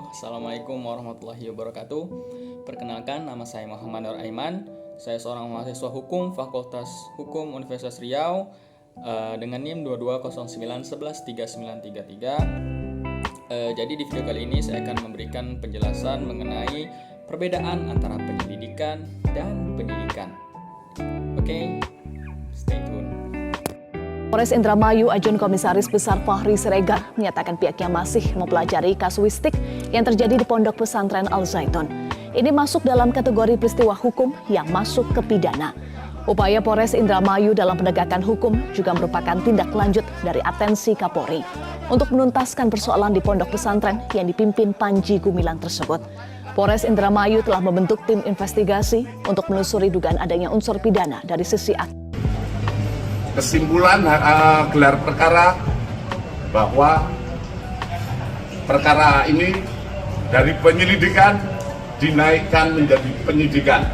Assalamualaikum warahmatullahi wabarakatuh. Perkenalkan, nama saya Muhammad Nur Aiman. Saya seorang mahasiswa hukum Fakultas Hukum Universitas Riau dengan NIM 2209113933. Jadi di video kali ini saya akan memberikan penjelasan mengenai perbedaan antara penyelidikan dan penyidikan. Oke, stay tune. Polres Indramayu Ajun Komisaris Besar Fahri Siregar menyatakan pihaknya masih mempelajari kasuistik yang terjadi di Pondok Pesantren Al Zaitun. Ini masuk dalam kategori peristiwa hukum yang masuk ke pidana. Upaya Polres Indramayu dalam penegakan hukum juga merupakan tindak lanjut dari atensi Kapolri untuk menuntaskan persoalan di Pondok Pesantren yang dipimpin Panji Gumilang tersebut. Polres Indramayu telah membentuk tim investigasi untuk menelusuri dugaan adanya unsur pidana dari sisi kesimpulan gelar perkara bahwa perkara ini dari penyelidikan dinaikkan menjadi penyidikan,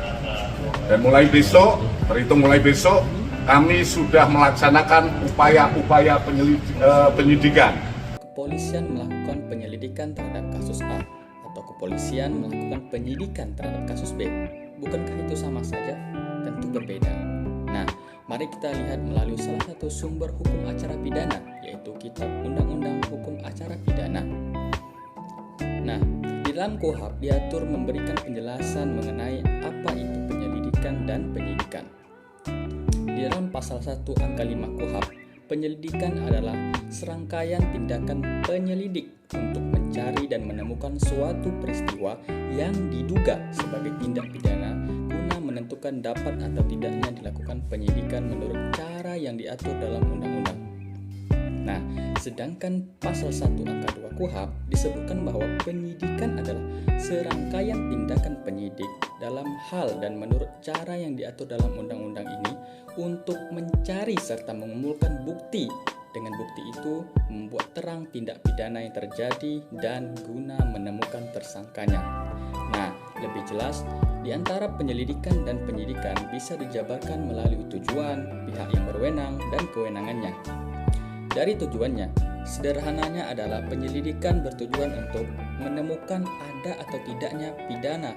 dan mulai besok, terhitung mulai besok, kami sudah melaksanakan upaya-upaya penyidikan. Kepolisian melakukan penyelidikan terhadap kasus A atau kepolisian melakukan penyidikan terhadap kasus B. Bukankah itu sama saja? Tentu berbeda. Nah, mari kita lihat melalui salah satu sumber hukum acara pidana, yaitu Kitab Undang-Undang Hukum Acara Pidana. Nah, di dalam KUHP diatur memberikan penjelasan mengenai apa itu penyelidikan dan penyidikan. Di dalam pasal 1 angka 5 KUHP, penyelidikan adalah serangkaian tindakan penyelidik untuk mencari dan menemukan suatu peristiwa yang diduga sebagai tindak pidana guna menentukan dapat atau tidaknya dilakukan penyidikan menurut cara yang diatur dalam undang-undang. Nah, sedangkan pasal 1 angka 2 KUHP disebutkan bahwa penyidikan adalah serangkaian tindakan penyidik dalam hal dan menurut cara yang diatur dalam undang-undang ini untuk mencari serta mengumpulkan bukti. Dengan bukti itu membuat terang tindak pidana yang terjadi dan guna menemukan tersangkanya. Nah, lebih jelas, di antara penyelidikan dan penyidikan bisa dijabarkan melalui tujuan, pihak yang berwenang, dan kewenangannya. Dari tujuannya, sederhananya adalah penyelidikan bertujuan untuk menemukan ada atau tidaknya pidana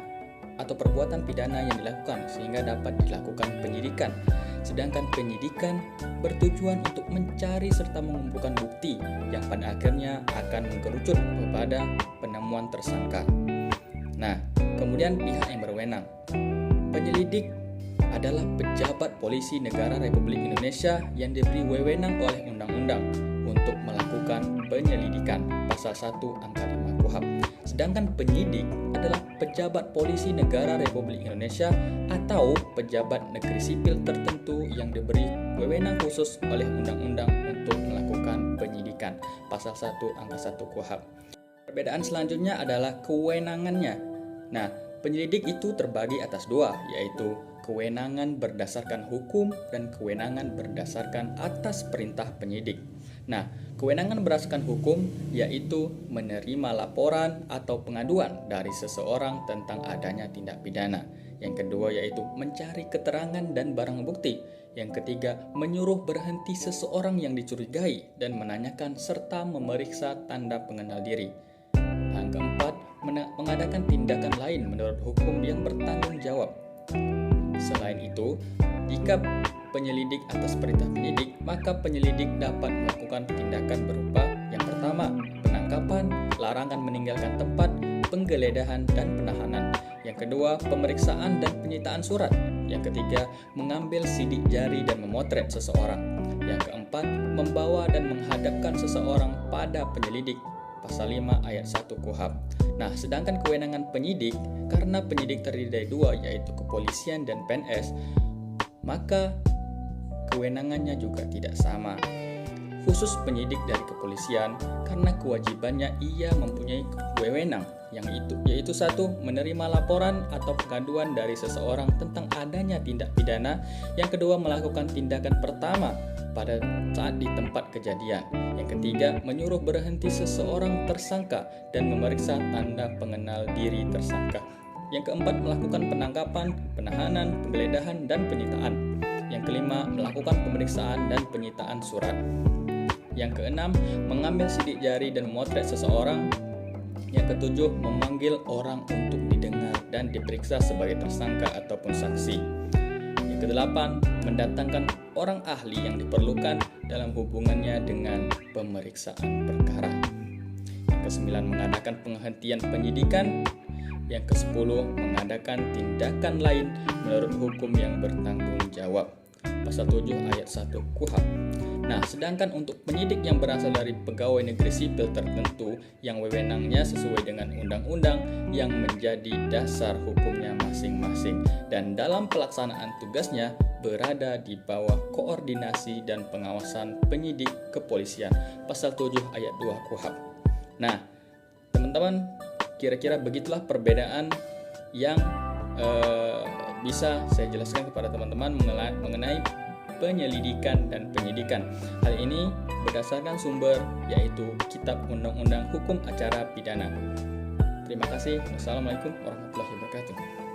atau perbuatan pidana yang dilakukan sehingga dapat dilakukan penyidikan. Sedangkan penyidikan bertujuan untuk mencari serta mengumpulkan bukti yang pada akhirnya akan mengerucut kepada penemuan tersangka. Nah, kemudian pihak yang berwenang. Penyelidik adalah pejabat polisi negara Republik Indonesia yang diberi wewenang oleh undang-undang untuk melakukan penyelidikan, pasal 1 angka 5 KUHP. Sedangkan penyidik adalah pejabat polisi negara Republik Indonesia atau pejabat negeri sipil tertentu yang diberi wewenang khusus oleh undang-undang untuk melakukan penyidikan, pasal 1 angka 1 KUHP. Perbedaan selanjutnya adalah kewenangannya. Nah, penyelidik itu terbagi atas dua, yaitu kewenangan berdasarkan hukum dan kewenangan berdasarkan atas perintah penyidik. Nah, kewenangan berdasarkan hukum yaitu menerima laporan atau pengaduan dari seseorang tentang adanya tindak pidana. Yang kedua yaitu mencari keterangan dan barang bukti. Yang ketiga, menyuruh berhenti seseorang yang dicurigai dan menanyakan serta memeriksa tanda pengenal diri. Yang keempat, mengadakan tindakan lain menurut hukum yang bertanggung jawab. Selain itu, jika penyelidik atas perintah penyidik, maka penyelidik dapat melakukan tindakan berupa yang pertama, penangkapan, larangan meninggalkan tempat, penggeledahan, dan penahanan. Yang kedua, pemeriksaan dan penyitaan surat. Yang ketiga, mengambil sidik jari dan memotret seseorang. Yang keempat, membawa dan menghadapkan seseorang pada penyelidik. Pasal 5 ayat 1 KUHP. Nah, sedangkan kewenangan penyidik, karena penyidik terdiri dari dua, yaitu kepolisian dan PNS, maka kewenangannya juga tidak sama. Khusus penyidik dari kepolisian, karena kewajibannya ia mempunyai wewenang, yaitu satu, menerima laporan atau pengaduan dari seseorang tentang adanya tindak pidana. Yang kedua, melakukan tindakan pertama pada saat di tempat kejadian. Yang ketiga, menyuruh berhenti seseorang tersangka dan memeriksa tanda pengenal diri tersangka. Yang keempat, melakukan penangkapan, penahanan, penggeledahan, dan penyitaan. Yang kelima, melakukan pemeriksaan dan penyitaan surat. Yang keenam, mengambil sidik jari dan memotret seseorang. Yang ketujuh, memanggil orang untuk didengar dan diperiksa sebagai tersangka ataupun saksi. Yang kedelapan, mendatangkan orang ahli yang diperlukan dalam hubungannya dengan pemeriksaan perkara. Yang kesembilan, mengadakan penghentian penyidikan. Yang kesepuluh, mengadakan tindakan lain menurut hukum yang bertanggung jawab. Pasal 7 ayat 1 KUHP. Nah, sedangkan untuk penyidik yang berasal dari pegawai negeri sipil tertentu yang wewenangnya sesuai dengan undang-undang yang menjadi dasar hukumnya masing-masing dan dalam pelaksanaan tugasnya berada di bawah koordinasi dan pengawasan penyidik kepolisian. Pasal 7 ayat 2 KUHP. Nah, teman-teman, kira-kira begitulah perbedaan yang bisa saya jelaskan kepada teman-teman mengenai penyelidikan dan penyidikan. Hal ini berdasarkan sumber yaitu Kitab Undang-Undang Hukum Acara Pidana. Terima kasih. Wassalamualaikum warahmatullahi wabarakatuh.